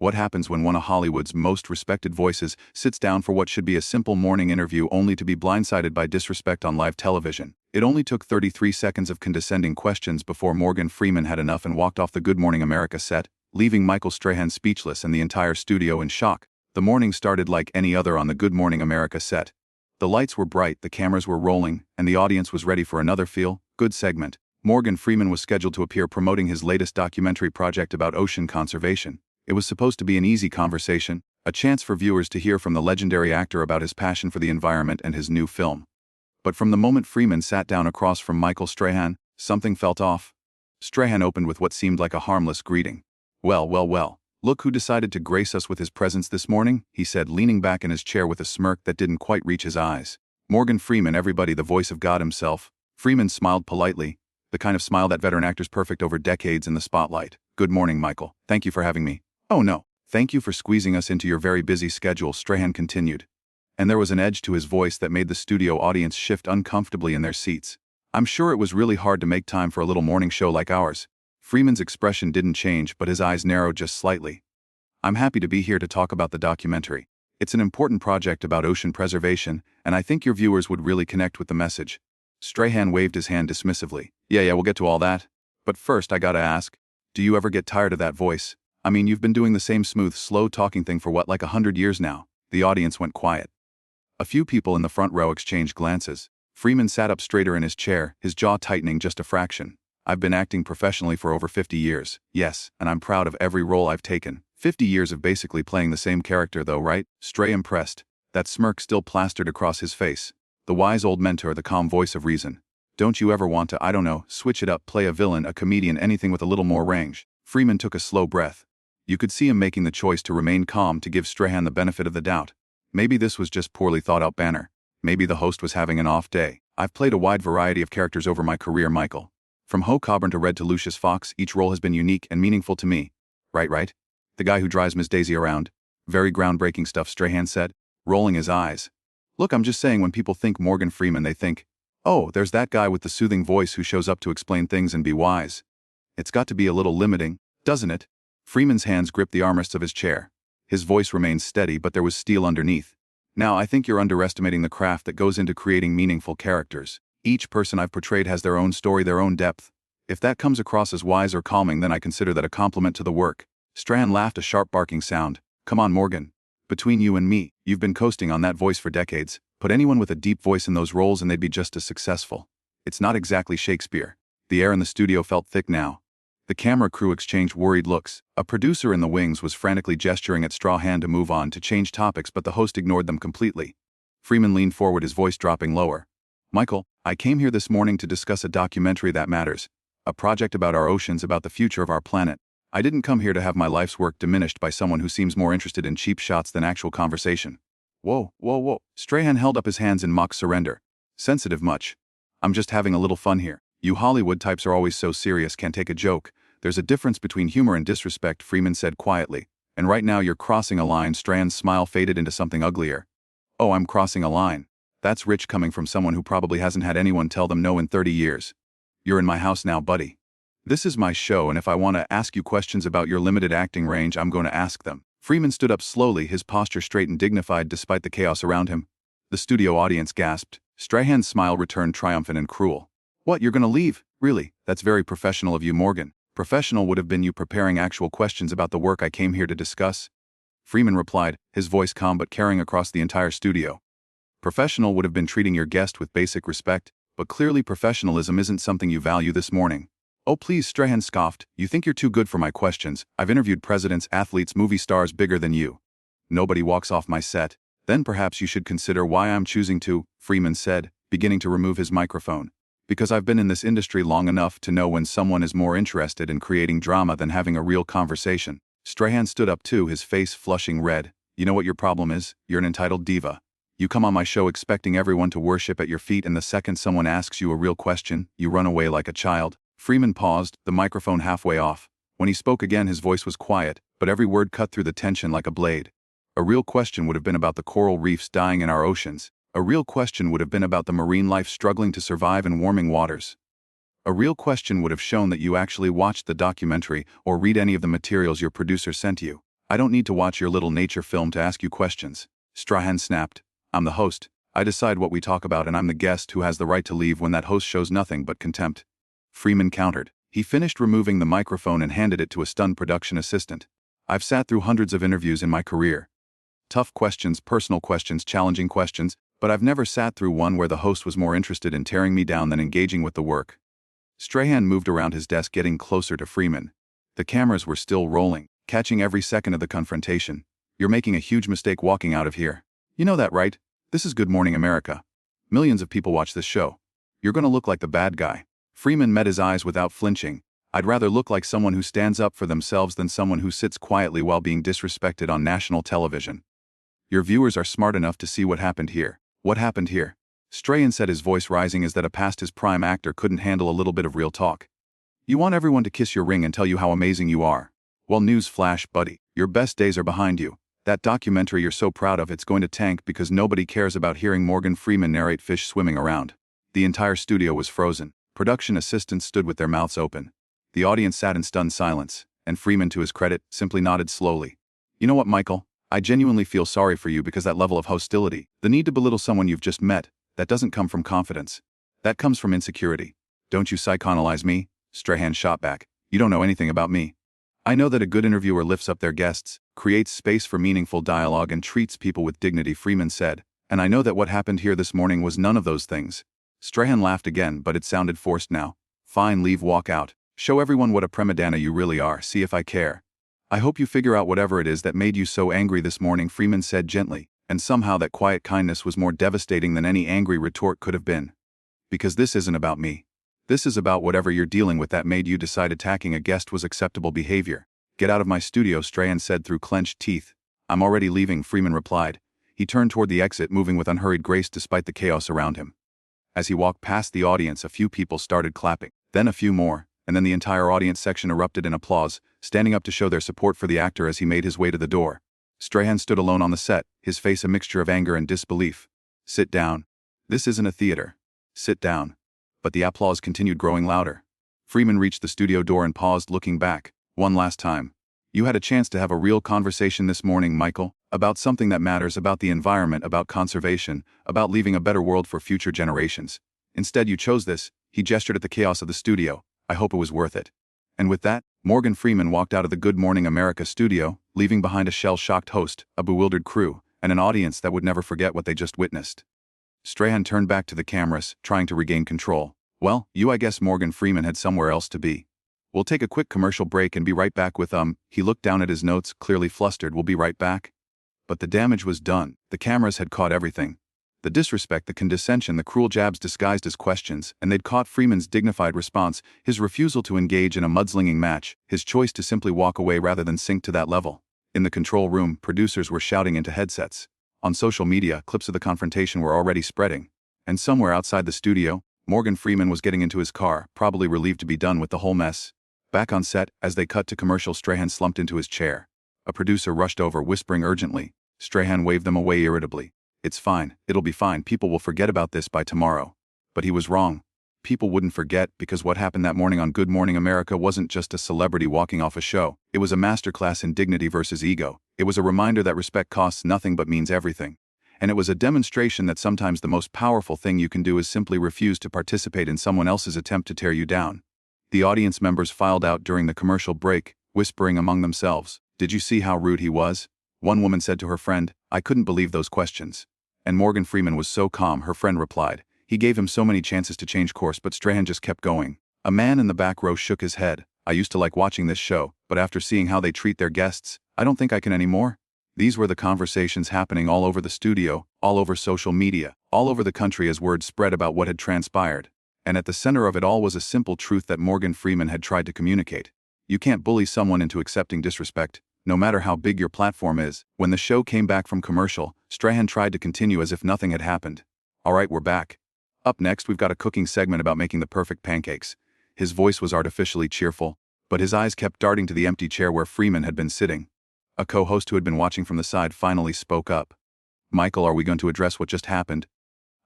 What happens when one of Hollywood's most respected voices sits down for what should be a simple morning interview only to be blindsided by disrespect on live television? It only took 33 seconds of condescending questions before Morgan Freeman had enough and walked off the Good Morning America set, leaving Michael Strahan speechless and the entire studio in shock. The morning started like any other on the Good Morning America set. The lights were bright, the cameras were rolling, and the audience was ready for another feel-good segment. Morgan Freeman was scheduled to appear promoting his latest documentary project about ocean conservation. It was supposed to be an easy conversation, a chance for viewers to hear from the legendary actor about his passion for the environment and his new film. But from the moment Freeman sat down across from Michael Strahan, something felt off. Strahan opened with what seemed like a harmless greeting. Well, look who decided to grace us with his presence this morning, he said, leaning back in his chair with a smirk that didn't quite reach his eyes. Morgan Freeman, everybody, the voice of God himself. Freeman smiled politely, the kind of smile that veteran actors perfect over decades in the spotlight. Good morning, Michael. Thank you for having me. Oh no, thank you for squeezing us into your very busy schedule, Strahan continued. And there was an edge to his voice that made the studio audience shift uncomfortably in their seats. I'm sure it was really hard to make time for a little morning show like ours. Freeman's expression didn't change, but his eyes narrowed just slightly. I'm happy to be here to talk about the documentary. It's an important project about ocean preservation, and I think your viewers would really connect with the message. Strahan waved his hand dismissively. Yeah, we'll get to all that. But first, I gotta ask, do you ever get tired of that voice? I mean, you've been doing the same smooth, slow-talking thing for what, like 100 years now? The audience went quiet. A few people in the front row exchanged glances. Freeman sat up straighter in his chair, his jaw tightening just a fraction. I've been acting professionally for over 50 years. Yes, and I'm proud of every role I've taken. 50 years of basically playing the same character though, right? Stray impressed. That smirk still plastered across his face. The wise old mentor, the calm voice of reason. Don't you ever want to, I don't know, switch it up, play a villain, a comedian, anything with a little more range? Freeman took a slow breath. You could see him making the choice to remain calm to give Strahan the benefit of the doubt. Maybe this was just poorly thought out banter. Maybe the host was having an off day. I've played a wide variety of characters over my career, Michael. From Ho Coburn to Red to Lucius Fox, each role has been unique and meaningful to me. Right? The guy who drives Miss Daisy around. Very groundbreaking stuff, Strahan said, rolling his eyes. Look, I'm just saying, when people think Morgan Freeman, they think, oh, there's that guy with the soothing voice who shows up to explain things and be wise. It's got to be a little limiting, doesn't it? Freeman's hands gripped the armrests of his chair. His voice remained steady, but there was steel underneath. Now, I think you're underestimating the craft that goes into creating meaningful characters. Each person I've portrayed has their own story, their own depth. If that comes across as wise or calming, then I consider that a compliment to the work. Strahan laughed, a sharp barking sound. Come on, Morgan. Between you and me, you've been coasting on that voice for decades. Put anyone with a deep voice in those roles and they'd be just as successful. It's not exactly Shakespeare. The air in the studio felt thick now. The camera crew exchanged worried looks. A producer in the wings was frantically gesturing at Strahan to move on, to change topics, but the host ignored them completely. Freeman leaned forward, his voice dropping lower. Michael, I came here this morning to discuss a documentary that matters. A project about our oceans, about the future of our planet. I didn't come here to have my life's work diminished by someone who seems more interested in cheap shots than actual conversation. Whoa. Strahan held up his hands in mock surrender. Sensitive much? I'm just having a little fun here. You Hollywood types are always so serious, can't take a joke. There's a difference between humor and disrespect, Freeman said quietly. And right now you're crossing a line. Strahan's smile faded into something uglier. Oh, I'm crossing a line. That's rich coming from someone who probably hasn't had anyone tell them no in 30 years. You're in my house now, buddy. This is my show, and if I want to ask you questions about your limited acting range, I'm going to ask them. Freeman stood up slowly, his posture straight and dignified despite the chaos around him. The studio audience gasped. Strahan's smile returned triumphant and cruel. What, you're going to leave? Really? That's very professional of you, Morgan. Professional would have been you preparing actual questions about the work I came here to discuss. Freeman replied, his voice calm but carrying across the entire studio. Professional would have been treating your guest with basic respect, but clearly professionalism isn't something you value this morning. Oh please, Strahan scoffed, you think you're too good for my questions. I've interviewed presidents, athletes, movie stars bigger than you. Nobody walks off my set. Then perhaps you should consider why I'm choosing to, Freeman said, beginning to remove his microphone. Because I've been in this industry long enough to know when someone is more interested in creating drama than having a real conversation. Strahan stood up too, his face flushing red. You know what your problem is? You're an entitled diva. You come on my show expecting everyone to worship at your feet, and the second someone asks you a real question, you run away like a child. Freeman paused, the microphone halfway off. When he spoke again, his voice was quiet, but every word cut through the tension like a blade. A real question would have been about the coral reefs dying in our oceans. A real question would have been about the marine life struggling to survive in warming waters. A real question would have shown that you actually watched the documentary or read any of the materials your producer sent you. I don't need to watch your little nature film to ask you questions. Strahan snapped. I'm the host. I decide what we talk about and I'm the guest who has the right to leave when that host shows nothing but contempt. Freeman countered. He finished removing the microphone and handed it to a stunned production assistant. I've sat through hundreds of interviews in my career. Tough questions, personal questions, challenging questions, but I've never sat through one where the host was more interested in tearing me down than engaging with the work. Strahan moved around his desk, getting closer to Freeman. The cameras were still rolling, catching every second of the confrontation. You're making a huge mistake walking out of here. You know that, right? This is Good Morning America. Millions of people watch this show. You're gonna look like the bad guy. Freeman met his eyes without flinching. I'd rather look like someone who stands up for themselves than someone who sits quietly while being disrespected on national television. Your viewers are smart enough to see what happened here. What happened here? Strahan said, his voice rising as that a past his prime actor couldn't handle a little bit of real talk. You want everyone to kiss your ring and tell you how amazing you are. Well, news flash, buddy. Your best days are behind you. That documentary you're so proud of, it's going to tank because nobody cares about hearing Morgan Freeman narrate fish swimming around. The entire studio was frozen. Production assistants stood with their mouths open. The audience sat in stunned silence, and Freeman, to his credit, simply nodded slowly. You know what, Michael? I genuinely feel sorry for you because that level of hostility, the need to belittle someone you've just met, that doesn't come from confidence. That comes from insecurity. Don't you psychoanalyze me? Strahan shot back. You don't know anything about me. I know that a good interviewer lifts up their guests, creates space for meaningful dialogue, and treats people with dignity, Freeman said. And I know that what happened here this morning was none of those things. Strahan laughed again, but it sounded forced now. Fine, leave, walk out. Show everyone what a prima donna you really are, see if I care. I hope you figure out whatever it is that made you so angry this morning, Freeman said gently, and somehow that quiet kindness was more devastating than any angry retort could have been. Because this isn't about me. This is about whatever you're dealing with that made you decide attacking a guest was acceptable behavior. Get out of my studio, Strahan said through clenched teeth. I'm already leaving, Freeman replied. He turned toward the exit, moving with unhurried grace despite the chaos around him. As he walked past the audience, a few people started clapping, then a few more, and then the entire audience section erupted in applause, standing up to show their support for the actor as he made his way to the door. Strahan stood alone on the set, his face a mixture of anger and disbelief. Sit down. This isn't a theater. Sit down. But the applause continued, growing louder. Freeman reached the studio door and paused, looking back. One last time. You had a chance to have a real conversation this morning, Michael, about something that matters, about the environment, about conservation, about leaving a better world for future generations. Instead, you chose this. He gestured at the chaos of the studio. I hope it was worth it. And with that, Morgan Freeman walked out of the Good Morning America studio, leaving behind a shell-shocked host, a bewildered crew, and an audience that would never forget what they just witnessed. Strahan turned back to the cameras, trying to regain control. Well, I guess Morgan Freeman had somewhere else to be. We'll take a quick commercial break and be right back with He looked down at his notes, clearly flustered. We'll be right back. But the damage was done. The cameras had caught everything. The disrespect, the condescension, the cruel jabs disguised as questions, and they'd caught Freeman's dignified response, his refusal to engage in a mudslinging match, his choice to simply walk away rather than sink to that level. In the control room, producers were shouting into headsets. On social media, clips of the confrontation were already spreading. And somewhere outside the studio, Morgan Freeman was getting into his car, probably relieved to be done with the whole mess. Back on set, as they cut to commercial, Strahan slumped into his chair. A producer rushed over, whispering urgently. Strahan waved them away irritably. It's fine, it'll be fine, people will forget about this by tomorrow. But he was wrong. People wouldn't forget, because what happened that morning on Good Morning America wasn't just a celebrity walking off a show. It was a masterclass in dignity versus ego. It was a reminder that respect costs nothing but means everything. And it was a demonstration that sometimes the most powerful thing you can do is simply refuse to participate in someone else's attempt to tear you down. The audience members filed out during the commercial break, whispering among themselves. Did you see how rude he was? One woman said to her friend. I couldn't believe those questions. And Morgan Freeman was so calm, her friend replied. He gave him so many chances to change course, but Strahan just kept going. A man in the back row shook his head. I used to like watching this show, but after seeing how they treat their guests, I don't think I can anymore. These were the conversations happening all over the studio, all over social media, all over the country as word spread about what had transpired. And at the center of it all was a simple truth that Morgan Freeman had tried to communicate. You can't bully someone into accepting disrespect, no matter how big your platform is. When the show came back from commercial, Strahan tried to continue as if nothing had happened. All right, we're back. Up next, we've got a cooking segment about making the perfect pancakes. His voice was artificially cheerful, but his eyes kept darting to the empty chair where Freeman had been sitting. A co-host who had been watching from the side finally spoke up. Michael, are we going to address what just happened?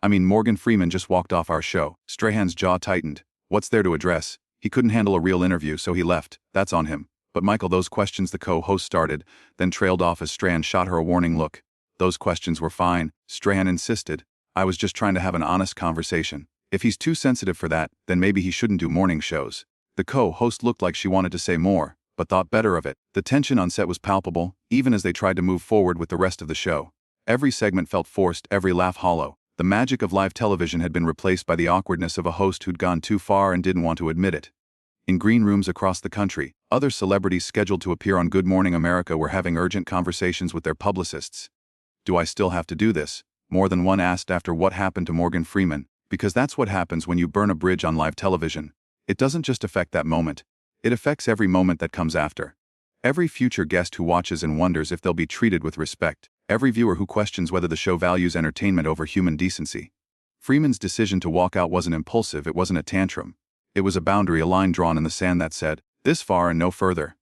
I mean, Morgan Freeman just walked off our show. Strahan's jaw tightened. What's there to address? He couldn't handle a real interview, so he left. That's on him. But Michael, those questions, the co-host started, then trailed off as Strahan shot her a warning look. Those questions were fine, Strahan insisted. I was just trying to have an honest conversation. If he's too sensitive for that, then maybe he shouldn't do morning shows. The co-host looked like she wanted to say more, but thought better of it. The tension on set was palpable, even as they tried to move forward with the rest of the show. Every segment felt forced, every laugh hollow. The magic of live television had been replaced by the awkwardness of a host who'd gone too far and didn't want to admit it. In green rooms across the country, other celebrities scheduled to appear on Good Morning America were having urgent conversations with their publicists. Do I still have to do this? More than one asked after what happened to Morgan Freeman, because that's what happens when you burn a bridge on live television. It doesn't just affect that moment. It affects every moment that comes after. Every future guest who watches and wonders if they'll be treated with respect. Every viewer who questions whether the show values entertainment over human decency. Freeman's decision to walk out wasn't impulsive, it wasn't a tantrum. It was a boundary, a line drawn in the sand that said, this far and no further.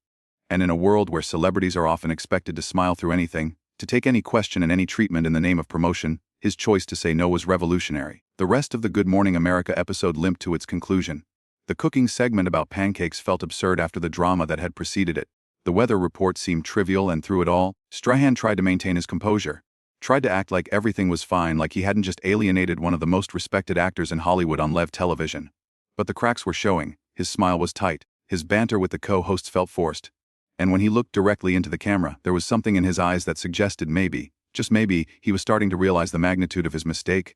And in a world where celebrities are often expected to smile through anything, to take any question and any treatment in the name of promotion, his choice to say no was revolutionary. The rest of the Good Morning America episode limped to its conclusion. The cooking segment about pancakes felt absurd after the drama that had preceded it. The weather report seemed trivial, and through it all, Strahan tried to maintain his composure. Tried to act like everything was fine, like he hadn't just alienated one of the most respected actors in Hollywood on live television. But the cracks were showing, his smile was tight, his banter with the co-hosts felt forced. And when he looked directly into the camera, there was something in his eyes that suggested maybe, just maybe, he was starting to realize the magnitude of his mistake.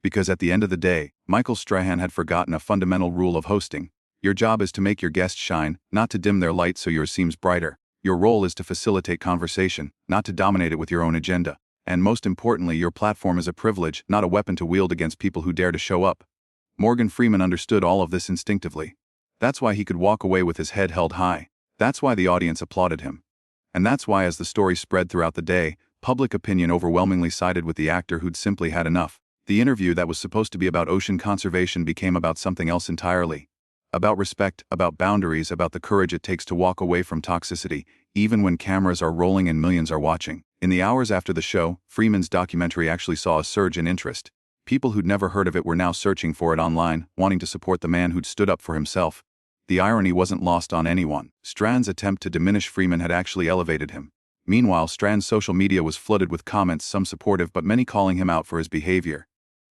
Because at the end of the day, Michael Strahan had forgotten a fundamental rule of hosting. Your job is to make your guests shine, not to dim their light so yours seems brighter. Your role is to facilitate conversation, not to dominate it with your own agenda. And most importantly, your platform is a privilege, not a weapon to wield against people who dare to show up. Morgan Freeman understood all of this instinctively. That's why he could walk away with his head held high. That's why the audience applauded him. And that's why, as the story spread throughout the day, public opinion overwhelmingly sided with the actor who'd simply had enough. The interview that was supposed to be about ocean conservation became about something else entirely. About respect, about boundaries, about the courage it takes to walk away from toxicity, even when cameras are rolling and millions are watching. In the hours after the show, Freeman's documentary actually saw a surge in interest. People who'd never heard of it were now searching for it online, wanting to support the man who'd stood up for himself. The irony wasn't lost on anyone. Strahan's attempt to diminish Freeman had actually elevated him. Meanwhile, Strahan's social media was flooded with comments, some supportive but many calling him out for his behavior.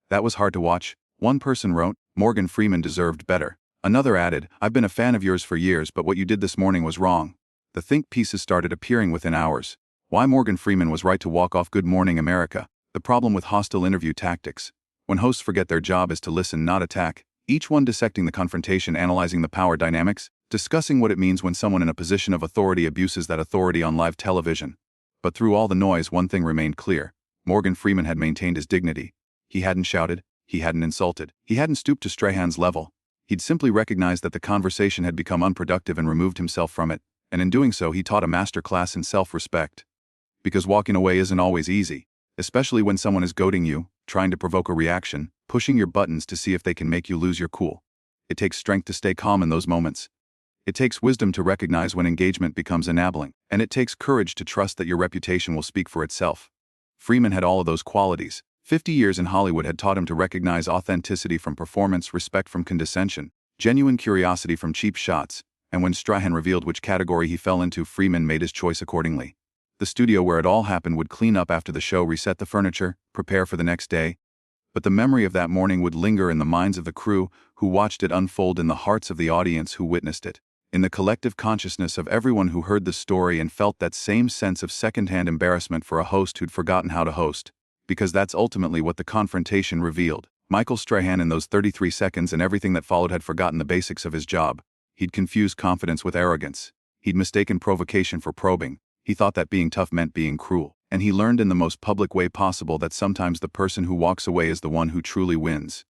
That was hard to watch. One person wrote, "Morgan Freeman deserved better." Another added, "I've been a fan of yours for years, but what you did this morning was wrong." The think pieces started appearing within hours. Why Morgan Freeman was right to walk off Good Morning America. The problem with hostile interview tactics. When hosts forget their job is to listen, not attack, each one dissecting the confrontation, analyzing the power dynamics, discussing what it means when someone in a position of authority abuses that authority on live television. But through all the noise, one thing remained clear. Morgan Freeman had maintained his dignity. He hadn't shouted, he hadn't insulted, he hadn't stooped to Strahan's level. He'd simply recognized that the conversation had become unproductive and removed himself from it, and in doing so he taught a master class in self-respect. Because walking away isn't always easy, especially when someone is goading you, trying to provoke a reaction, pushing your buttons to see if they can make you lose your cool. It takes strength to stay calm in those moments. It takes wisdom to recognize when engagement becomes enabling, and it takes courage to trust that your reputation will speak for itself. Freeman had all of those qualities. 50 years in Hollywood had taught him to recognize authenticity from performance, respect from condescension, genuine curiosity from cheap shots, and when Strahan revealed which category he fell into, Freeman made his choice accordingly. The studio where it all happened would clean up after the show, reset the furniture, prepare for the next day. But the memory of that morning would linger in the minds of the crew who watched it unfold, in the hearts of the audience who witnessed it, in the collective consciousness of everyone who heard the story and felt that same sense of secondhand embarrassment for a host who'd forgotten how to host. Because that's ultimately what the confrontation revealed. Michael Strahan, in those 33 seconds and everything that followed, had forgotten the basics of his job. He'd confused confidence with arrogance. He'd mistaken provocation for probing. He thought that being tough meant being cruel. And he learned in the most public way possible that sometimes the person who walks away is the one who truly wins.